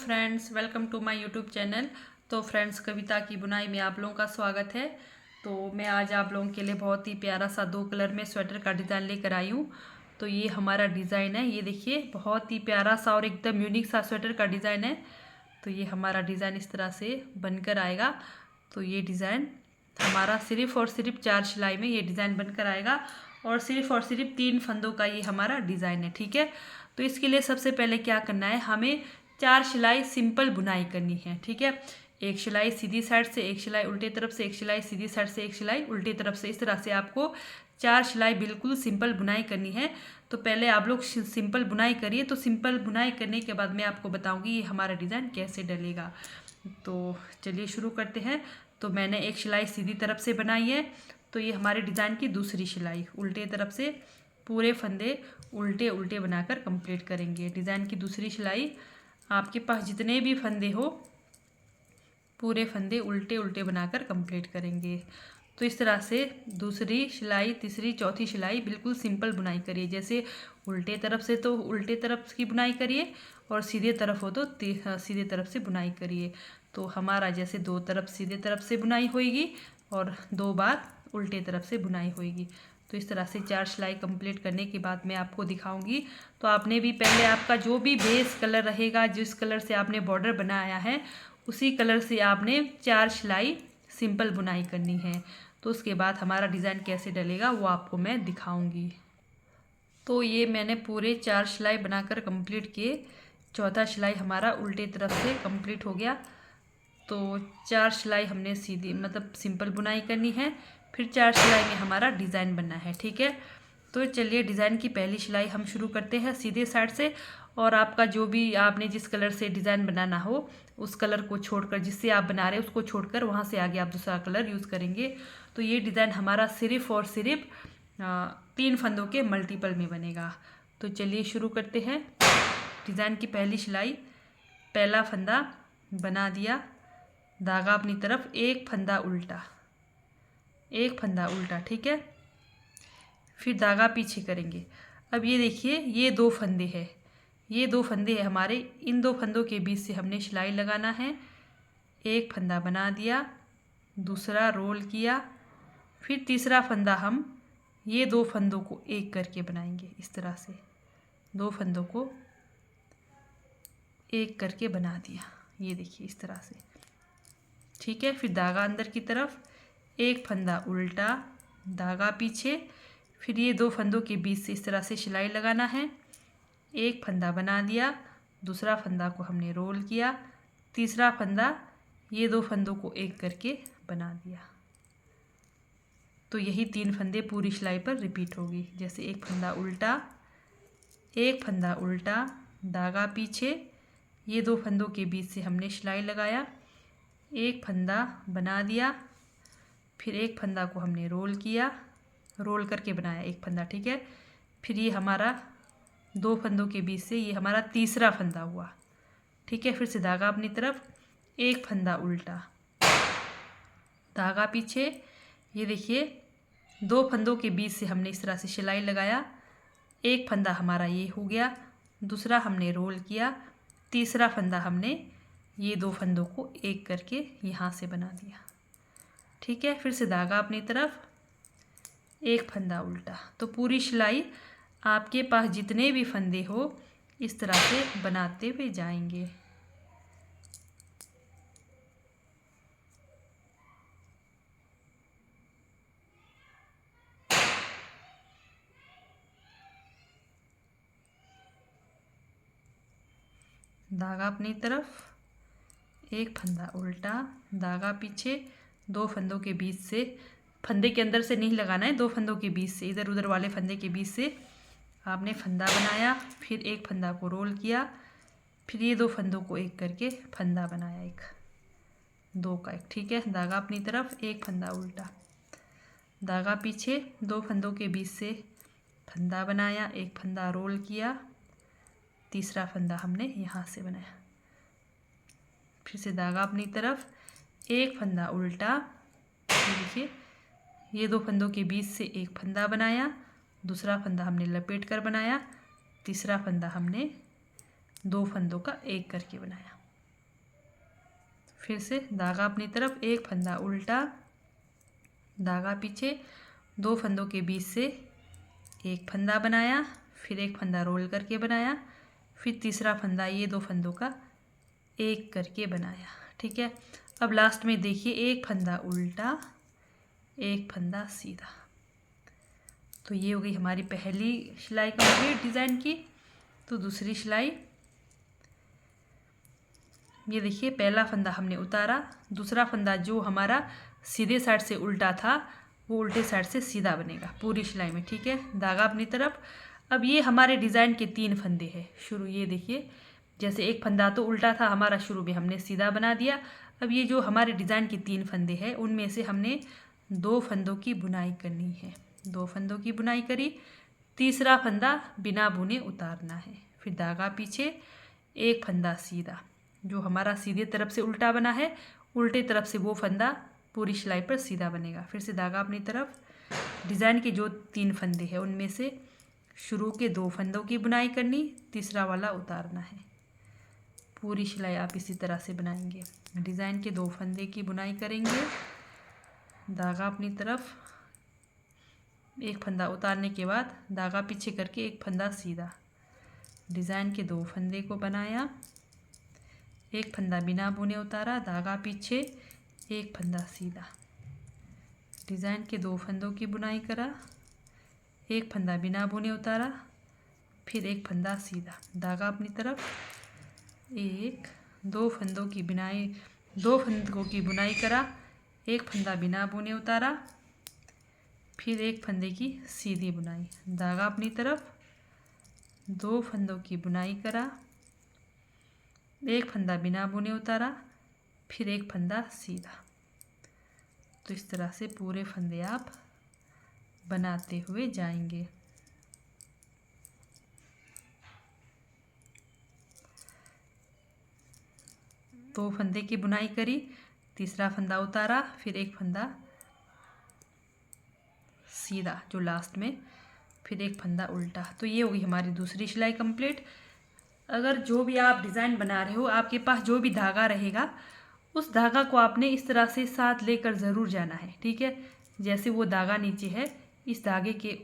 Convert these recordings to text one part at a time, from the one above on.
Friends, welcome to my YouTube channel. तो friends, कविता की बुनाई में आप लोगों का स्वागत है। तो मैं आज आप लोगों के लिए बहुत ही प्यारा सा 2 कलर में स्वेटर का डिज़ाइन लेकर आई हूँ। तो ये हमारा डिज़ाइन है, ये देखिए बहुत ही प्यारा सा और एकदम यूनिक सा स्वेटर का डिज़ाइन है। तो ये हमारा डिज़ाइन इस तरह से बनकर आएगा। तो ये डिज़ाइन हमारा सिर्फ और सिर्फ 4 सिलाई में ये डिज़ाइन बनकर आएगा और सिर्फ 3 फंदों का ये हमारा डिज़ाइन है। ठीक है, तो इसके लिए सबसे पहले क्या करना है, हमें 4 सिलाई सिंपल बुनाई करनी है। ठीक है, एक सिलाई सीधी साइड से, एक सिलाई उल्टे तरफ से, एक सिलाई सीधी साइड से, एक सिलाई उल्टी तरफ से। इस तरह से आपको 4 सिलाई बिल्कुल सिंपल बुनाई करनी है। तो पहले आप लोग सिंपल बुनाई करिए। तो सिंपल बुनाई करने के बाद मैं आपको बताऊंगी ये हमारा डिज़ाइन कैसे डलेगा। तो चलिए शुरू करते हैं। तो मैंने एक सिलाई सीधी तरफ से बनाई है। तो ये हमारे डिज़ाइन की दूसरी सिलाई उल्टे तरफ से, पूरे फंदे उल्टे उल्टे बनाकर कंप्लीट करेंगे। डिज़ाइन की दूसरी सिलाई, आपके पास जितने भी फंदे हो पूरे फंदे उल्टे उल्टे बनाकर कंप्लीट करेंगे। तो इस तरह से दूसरी सिलाई, तीसरी, चौथी सिलाई बिल्कुल सिंपल बुनाई करिए। जैसे उल्टे तरफ से तो उल्टे तरफ की बुनाई करिए और सीधे तरफ हो तो सीधे तरफ से बुनाई करिए। तो हमारा जैसे 2 तरफ सीधे तरफ से बुनाई होएगी और 2 बार उल्टे तरफ से बुनाई होएगी। तो इस तरह से 4 सिलाई कंप्लीट करने के बाद मैं आपको दिखाऊंगी। तो आपने भी पहले आपका जो भी बेस कलर रहेगा, जिस कलर से आपने बॉर्डर बनाया है उसी कलर से आपने 4 सिलाई सिंपल बुनाई करनी है। तो उसके बाद हमारा डिज़ाइन कैसे डलेगा वो आपको मैं दिखाऊंगी। तो ये मैंने पूरे 4 सिलाई बनाकर कंप्लीट किए। चौथा सिलाई हमारा उल्टे तरफ से कंप्लीट हो गया। तो 4 सिलाई हमने सीधी मतलब सिंपल बुनाई करनी है, फिर 4 सिलाई में हमारा डिज़ाइन बनना है। ठीक है, तो चलिए डिज़ाइन की पहली सिलाई हम शुरू करते हैं सीधे साइड से। और आपका जो भी आपने जिस कलर से डिज़ाइन बनाना हो उस कलर को छोड़कर, जिससे आप बना रहे हैं उसको छोड़कर वहाँ से आगे आप दूसरा कलर यूज़ करेंगे। तो ये डिज़ाइन हमारा सिर्फ और सिर्फ 3 फंदों के मल्टीपल में बनेगा। तो चलिए शुरू करते हैं। डिज़ाइन की पहली सिलाई, पहला फंदा बना दिया, धागा अपनी तरफ, एक फंदा उल्टा, एक फंदा उल्टा। ठीक है, फिर धागा पीछे करेंगे। अब ये देखिए ये 2 फंदे हैं, ये 2 फंदे हैं हमारे। इन 2 फंदों के बीच से हमने सिलाई लगाना है। एक फंदा बना दिया, दूसरा रोल किया, फिर तीसरा फंदा हम ये 2 फंदों को एक करके बनाएंगे। इस तरह से 2 फंदों को एक करके बना दिया, ये देखिए इस तरह से। ठीक है, फिर धागा अंदर की तरफ, एक फंदा उल्टा, धागा पीछे, फिर ये 2 फंदों के बीच से इस तरह से सिलाई लगाना है। एक फंदा बना दिया, दूसरा फंदा को हमने रोल किया, तीसरा फंदा ये 2 फंदों को एक करके बना दिया। तो यही 3 फंदे पूरी सिलाई पर रिपीट होगी। जैसे एक फंदा उल्टा, एक फंदा उल्टा, धागा पीछे, ये 2 फंदों के बीच से हमने सिलाई लगाया, एक फंदा बना दिया, फिर एक फंदा को हमने रोल किया, रोल करके बनाया एक फंदा। ठीक है, फिर ये हमारा 2 फंदों के बीच से ये हमारा तीसरा फंदा हुआ। ठीक है, फिर से धागा अपनी तरफ, एक फंदा उल्टा, धागा पीछे, ये देखिए 2 फंदों के बीच से हमने इस तरह से सिलाई लगाया, एक फंदा हमारा ये हो गया, दूसरा हमने रोल किया, तीसरा फंदा हमने ये 2 फंदों को एक करके यहाँ से बना दिया। ठीक है, फिर से धागा अपनी तरफ, एक फंदा उल्टा। तो पूरी सिलाई आपके पास जितने भी फंदे हो इस तरह से बनाते हुए जाएंगे। धागा अपनी तरफ, एक फंदा उल्टा, धागा पीछे, 2 फंदों के बीच से, फंदे के अंदर से नहीं लगाना है, 2 फंदों के बीच से, इधर उधर वाले फंदे के बीच से आपने फंदा बनाया, फिर एक फंदा को रोल किया, फिर ये 2 फंदों को एक करके फंदा बनाया, एक 2 का एक। ठीक है, धागा अपनी तरफ, एक फंदा उल्टा, धागा पीछे, 2 फंदों के बीच से फंदा बनाया, एक फंदा रोल किया, तीसरा फंदा हमने यहाँ से बनाया, फिर से धागा अपनी तरफ, एक फंदा उल्टा, देखिए ये 2 फंदों के बीच से एक फंदा बनाया, दूसरा फंदा हमने लपेट कर बनाया, तीसरा फंदा हमने 2 फंदों का एक करके बनाया। फिर से धागा अपनी तरफ, एक फंदा उल्टा, धागा पीछे, 2 फंदों के बीच से एक फंदा बनाया, फिर एक फंदा रोल करके बनाया, फिर तीसरा फंदा ये 2 फंदों का एक करके बनाया। ठीक है, अब लास्ट में देखिए एक फंदा उल्टा, एक फंदा सीधा। तो ये हो गई हमारी पहली सिलाई कंप्लीट डिज़ाइन की। तो दूसरी सिलाई, ये देखिए पहला फंदा हमने उतारा, दूसरा फंदा जो हमारा सीधे साइड से उल्टा था वो उल्टे साइड से सीधा बनेगा पूरी सिलाई में। ठीक है, धागा अपनी तरफ। अब ये हमारे डिज़ाइन के 3 फंदे हैं शुरू। ये देखिए जैसे एक फंदा तो उल्टा था हमारा, शुरू में हमने सीधा बना दिया। अब ये जो हमारे डिज़ाइन के 3 फंदे हैं उनमें से हमने 2 फंदों की बुनाई करनी है। 2 फंदों की बुनाई करी, तीसरा फंदा बिना बुने उतारना है, फिर धागा पीछे, एक फंदा सीधा। जो हमारा सीधे तरफ से उल्टा बना है उल्टे तरफ से वो फंदा पूरी सिलाई पर सीधा बनेगा। फिर से धागा अपनी तरफ, डिज़ाइन के जो 3 फंदे हैं उनमें से शुरू के 2 फंदों की बुनाई करनी, तीसरा वाला उतारना है। पूरी सिलाई आप इसी तरह से बनाएंगे। डिज़ाइन के 2 फंदे की बुनाई करेंगे, धागा अपनी तरफ, एक फंदा उतारने के बाद धागा पीछे करके एक फंदा सीधा, डिज़ाइन के 2 फंदे को बनाया, एक फंदा बिना बुने उतारा, धागा पीछे, एक फंदा सीधा, डिज़ाइन के 2 फंदों की बुनाई करा, एक फंदा बिना बुने उतारा, फिर एक फंदा सीधा, धागा अपनी तरफ, एक 2 फंदों की बुनाई, 2 फंदों की बुनाई करा, एक फंदा बिना बुने उतारा, फिर एक फंदे की सीधी बुनाई, धागा अपनी तरफ, 2 फंदों की बुनाई करा, एक फंदा बिना बुने उतारा, फिर एक फंदा सीधा। तो इस तरह से पूरे फंदे आप बनाते हुए जाएंगे। दो फंदे की बुनाई करी, तीसरा फंदा उतारा, फिर एक फंदा सीधा जो लास्ट में, फिर एक फंदा उल्टा। तो ये होगी हमारी दूसरी सिलाई कंप्लीट। अगर जो भी आप डिज़ाइन बना रहे हो आपके पास जो भी धागा रहेगा उस धागा को आपने इस तरह से साथ लेकर ज़रूर जाना है। ठीक है, जैसे वो धागा नीचे है इस धागे के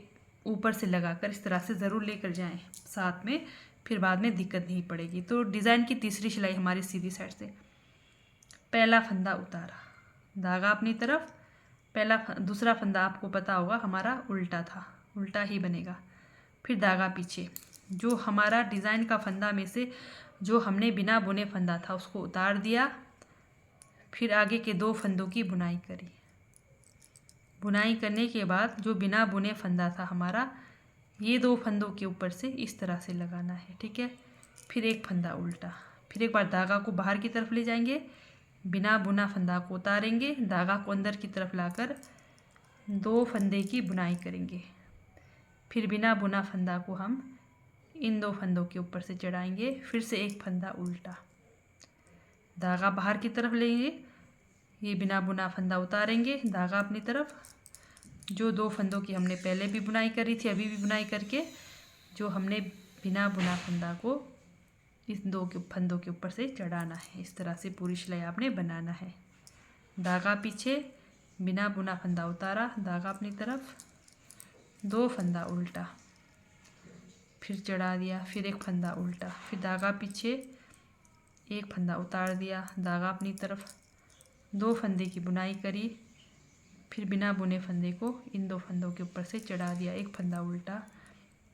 ऊपर से लगाकर इस तरह से ज़रूर लेकर जाएं साथ में, फिर बाद में दिक्कत नहीं पड़ेगी। तो डिज़ाइन की तीसरी सिलाई हमारी सीधी साइड से, पहला फंदा उतारा, धागा अपनी तरफ, दूसरा फंदा आपको पता होगा हमारा उल्टा था, उल्टा ही बनेगा, फिर धागा पीछे, जो हमारा डिज़ाइन का फंदा में से जो हमने बिना बुने फंदा था उसको उतार दिया, फिर आगे के 2 फंदों की बुनाई करी। बुनाई करने के बाद जो बिना बुने फंदा था हमारा, ये 2 फंदों के ऊपर से इस तरह से लगाना है। ठीक है, फिर एक फंदा उल्टा, फिर एक बार धागा को बाहर की तरफ ले जाएंगे, बिना बुना फंदा को उतारेंगे, धागा को अंदर की तरफ लाकर 2 फंदे की बुनाई करेंगे, फिर बिना बुना फंदा को हम इन 2 फंदों के ऊपर से चढ़ाएंगे, फिर से एक फंदा उल्टा, धागा बाहर की तरफ लेंगे, ये बिना बुना फंदा उतारेंगे, धागा अपनी तरफ, जो 2 फंदों की हमने पहले भी बुनाई करी थी अभी भी बुनाई करके, जो हमने बिना बुना फंदा को इस 2 फंदों के ऊपर से चढ़ाना है। इस तरह से पूरी सिलाई आपने बनाना है। धागा पीछे, बिना बुना फंदा उतारा, धागा अपनी तरफ, 2 फंदा उल्टा, फिर चढ़ा दिया, फिर एक फंदा उल्टा, फिर धागा पीछे, एक फंदा उतार दिया, धागा अपनी तरफ, 2 फंदे की बुनाई करी, फिर बिना बुने फंदे को इन 2 फंदों के ऊपर से चढ़ा दिया, एक फंदा उल्टा,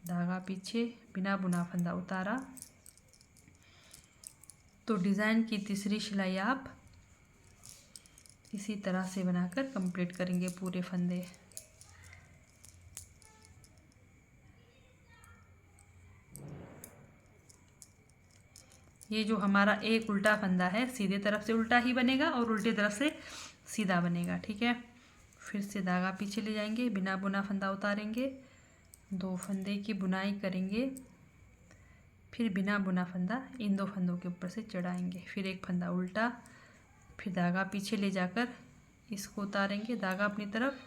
धागा पीछे, बिना बुना फंदा उतारा। तो डिज़ाइन की तीसरी सिलाई आप इसी तरह से बनाकर कंप्लीट करेंगे पूरे फंदे। ये जो हमारा एक उल्टा फंदा है सीधे तरफ से उल्टा ही बनेगा और उल्टी तरफ से सीधा बनेगा। ठीक है, फिर से धागा पीछे ले जाएंगे, बिना बुना फंदा उतारेंगे, 2 फंदे की बुनाई करेंगे, फिर बिना बुना फंदा इन 2 फंदों के ऊपर से चढ़ाएंगे, फिर एक फंदा उल्टा, फिर धागा पीछे ले जाकर इसको उतारेंगे, धागा अपनी तरफ,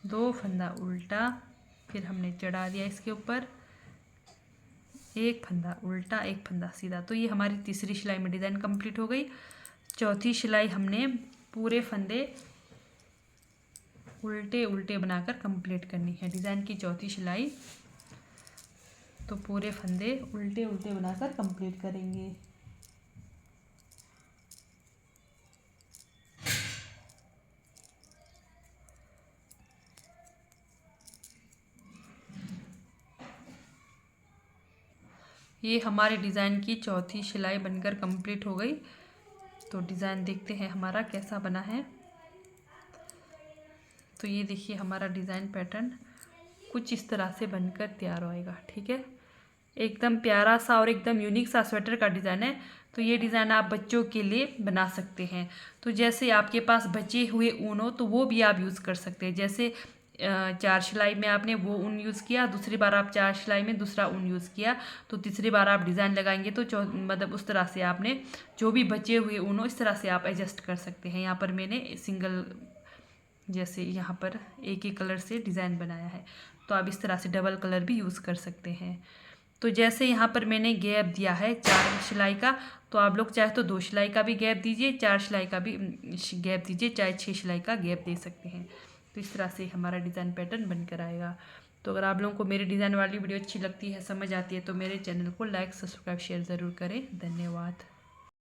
2 फंदा उल्टा, फिर हमने चढ़ा दिया इसके ऊपर, एक फंदा उल्टा, एक फंदा सीधा। तो ये हमारी तीसरी सिलाई में डिज़ाइन कंप्लीट हो गई। चौथी सिलाई हमने पूरे फंदे उल्टे उल्टे बनाकर कंप्लीट करनी है। डिज़ाइन की चौथी सिलाई तो पूरे फंदे उल्टे उल्टे बनाकर कंप्लीट करेंगे। ये हमारे डिज़ाइन की चौथी सिलाई बनकर कंप्लीट हो गई। तो डिज़ाइन देखते हैं हमारा कैसा बना है। तो ये देखिए हमारा डिज़ाइन पैटर्न कुछ इस तरह से बनकर तैयार होएगा। ठीक है, एकदम प्यारा सा और एकदम यूनिक सा स्वेटर का डिज़ाइन है। तो ये डिज़ाइन आप बच्चों के लिए बना सकते हैं। तो जैसे आपके पास बचे हुए ऊन हो तो वो भी आप यूज़ कर सकते हैं। जैसे 4 सिलाई में आपने वो ऊन यूज़ किया, दूसरी बार आप 4 सिलाई में दूसरा ऊन यूज़ किया, तो तीसरी बार आप डिज़ाइन लगाएंगे तो मतलब उस तरह से आपने जो भी बचे हुए ऊन हो इस तरह से आप एडजस्ट कर सकते हैं। यहाँ पर मैंने सिंगल जैसे यहाँ पर एक ही कलर से डिज़ाइन बनाया है, तो आप इस तरह से डबल कलर भी यूज़ कर सकते हैं। तो जैसे यहाँ पर मैंने गैप दिया है 4 सिलाई का, तो आप लोग चाहे तो 2 सिलाई का भी गैप दीजिए, 4 सिलाई का भी गैप दीजिए, चाहे 6 सिलाई का गैप दे सकते हैं। तो इस तरह से हमारा डिज़ाइन पैटर्न बनकर आएगा। तो अगर आप लोगों को मेरी डिज़ाइन वाली वीडियो अच्छी लगती है, समझ आती है, तो मेरे चैनल को लाइक सब्सक्राइब शेयर ज़रूर करें। धन्यवाद।